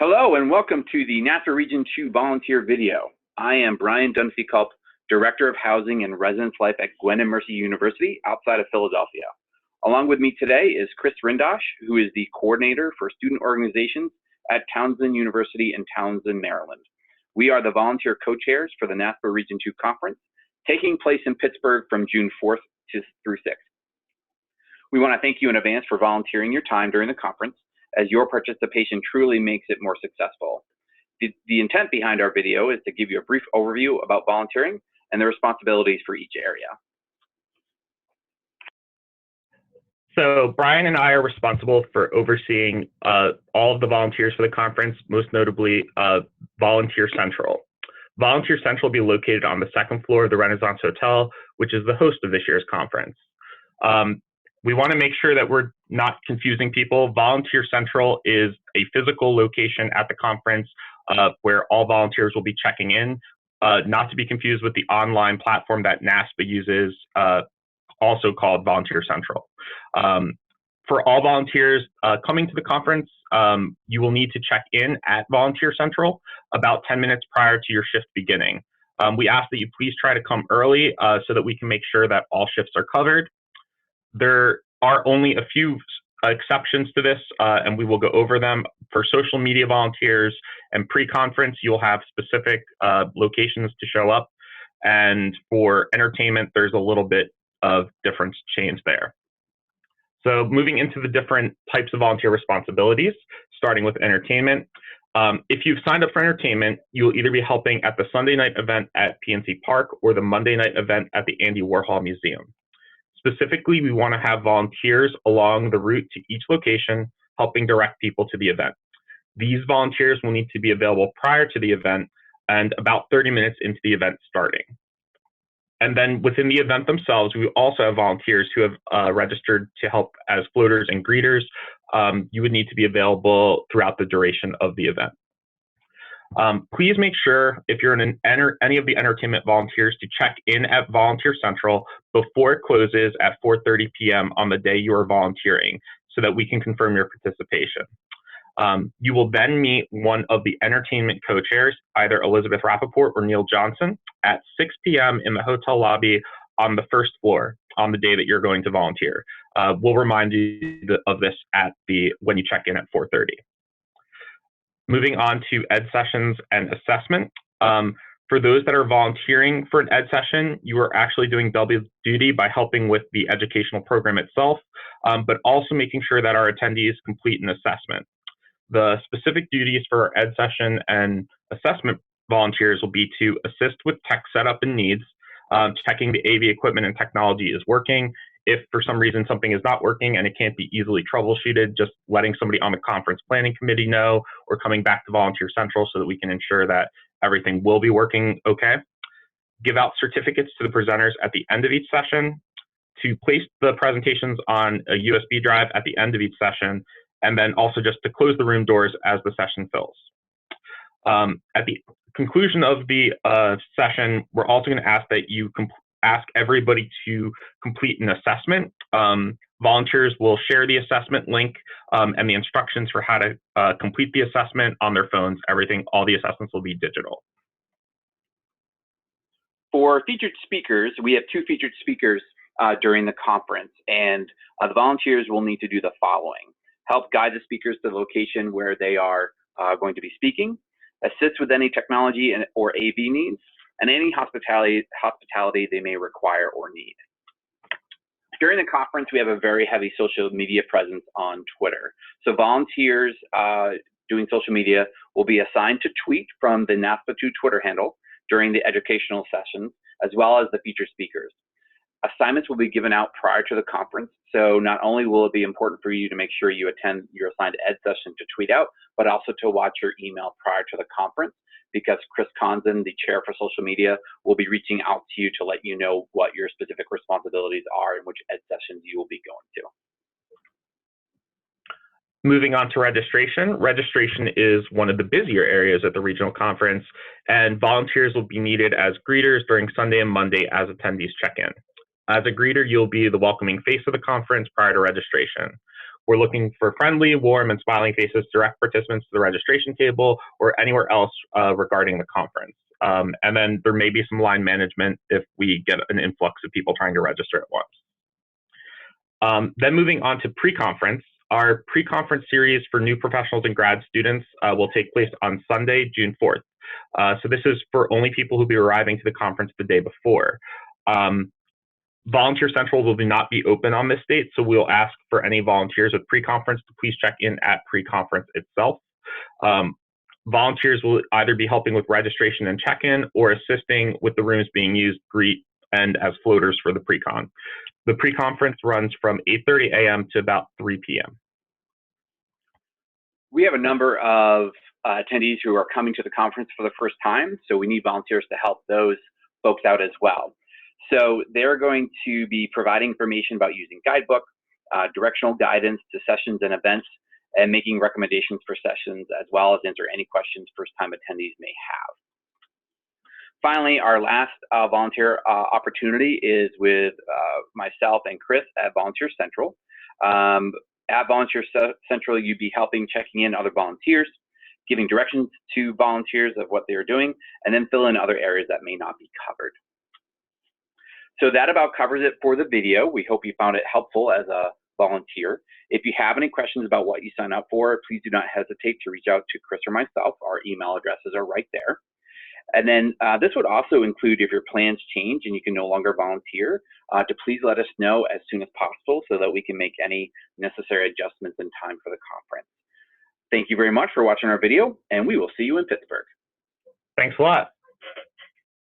Hello and welcome to the Naspa Region 2 volunteer video. I am Brian Dunphy-Culp, Director of Housing and Residence Life at Gwen and Mercy University outside of Philadelphia. Along with me today is Chris Rindosh, who is the Coordinator for Student Organizations at Townsend University in Townsend, Maryland. We are the volunteer co-chairs for the Naspa Region 2 conference, taking place in Pittsburgh from June 4th through 6th. We want to thank you in advance for volunteering your time during the conference, as your participation truly makes it more successful. The intent behind our video is to give you a brief overview about volunteering and the responsibilities for each area. So Brian and I are responsible for overseeing all of the volunteers for the conference, most notably Volunteer Central. Volunteer Central will be located on the second floor of the Renaissance Hotel, which is the host of this year's conference. We want to make sure that we're not confusing people. Volunteer Central is a physical location at the conference where all volunteers will be checking in, not to be confused with the online platform that Naspa uses, also called Volunteer Central. For all volunteers coming to the conference, you will need to check in at Volunteer Central about 10 minutes prior to your shift beginning. We ask that you please try to come early so that we can make sure that all shifts are covered. There are only a few exceptions to this, and we will go over them. For social media volunteers and pre-conference, you'll have specific locations to show up. And for entertainment, there's a little bit of difference change there. So moving into the different types of volunteer responsibilities, starting with entertainment. If you've signed up for entertainment, you will either be helping at the Sunday night event at PNC Park or the Monday night event at the Andy Warhol Museum. Specifically, we want to have volunteers along the route to each location, helping direct people to the event. These volunteers will need to be available prior to the event and about 30 minutes into the event starting. And then within the event themselves, we also have volunteers who have registered to help as floaters and greeters. You would need to be available throughout the duration of the event. Please make sure, if you're any of the entertainment volunteers, to check in at Volunteer Central before it closes at 4:30 p.m. on the day you are volunteering, so that we can confirm your participation. You will then meet one of the entertainment co-chairs, either Elizabeth Rappaport or Neil Johnson, at 6 p.m. in the hotel lobby on the first floor on the day that you're going to volunteer. We'll remind you of this when you check in at 4:30. Moving on to ed sessions and assessment. For those that are volunteering for an ed session, you are actually doing double duty by helping with the educational program itself, but also making sure that our attendees complete an assessment. The specific duties for our ed session and assessment volunteers will be to assist with tech setup and needs, checking the AV equipment and technology is working. If for some reason something is not working and it can't be easily troubleshooted, just letting somebody on the conference planning committee know, or coming back to Volunteer Central so that we can ensure that everything will be working okay. Give out certificates to the presenters at the end of each session, to place the presentations on a USB drive at the end of each session, and then also just to close the room doors as the session fills. At the conclusion of the session, we're also going to ask that you ask everybody to complete an assessment. Volunteers will share the assessment link and the instructions for how to complete the assessment on their phones. All the assessments will be digital. For featured speakers, we have 2 featured speakers during the conference, and the volunteers will need to do the following: help guide the speakers to the location where they are going to be speaking, assist with any technology or AV needs, and any hospitality they may require or need. During the conference, we have a very heavy social media presence on Twitter. So volunteers doing social media will be assigned to tweet from the Naspa 2 Twitter handle during the educational sessions, as well as the featured speakers. Assignments will be given out prior to the conference, so not only will it be important for you to make sure you attend your assigned ed session to tweet out, but also to watch your email prior to the conference, because Chris Conzen, the chair for social media, will be reaching out to you to let you know what your specific responsibilities are and which ed sessions you will be going to. Moving on to registration. Registration is one of the busier areas at the regional conference, and volunteers will be needed as greeters during Sunday and Monday as attendees check in. As a greeter, you'll be the welcoming face of the conference prior to registration. We're looking for friendly, warm, and smiling faces to direct participants to the registration table or anywhere else regarding the conference. And then there may be some line management if we get an influx of people trying to register at once. Then moving on to pre-conference, our pre-conference series for new professionals and grad students will take place on Sunday, June 4th. So this is for only people who will be arriving to the conference the day before. Volunteer Central will not be open on this date, so we'll ask for any volunteers with pre-conference to please check in at pre-conference itself. Volunteers will either be helping with registration and check-in or assisting with the rooms being used, greet, and as floaters for the pre-con. The pre-conference runs from 8:30 a.m. to about 3 p.m. We have a number of attendees who are coming to the conference for the first time, so we need volunteers to help those folks out as well. So they're going to be providing information about using guidebook, directional guidance to sessions and events, and making recommendations for sessions, as well as answer any questions first-time attendees may have. Finally, our last volunteer opportunity is with myself and Chris at Volunteer Central. At Volunteer Central, you'd be helping checking in other volunteers, giving directions to volunteers of what they're doing, and then fill in other areas that may not be covered. So that about covers it for the video. We hope you found it helpful as a volunteer. If you have any questions about what you sign up for, please do not hesitate to reach out to Chris or myself. Our email addresses are right there. And then this would also include if your plans change and you can no longer volunteer, to please let us know as soon as possible so that we can make any necessary adjustments in time for the conference. Thank you very much for watching our video, and we will see you in Pittsburgh. Thanks a lot.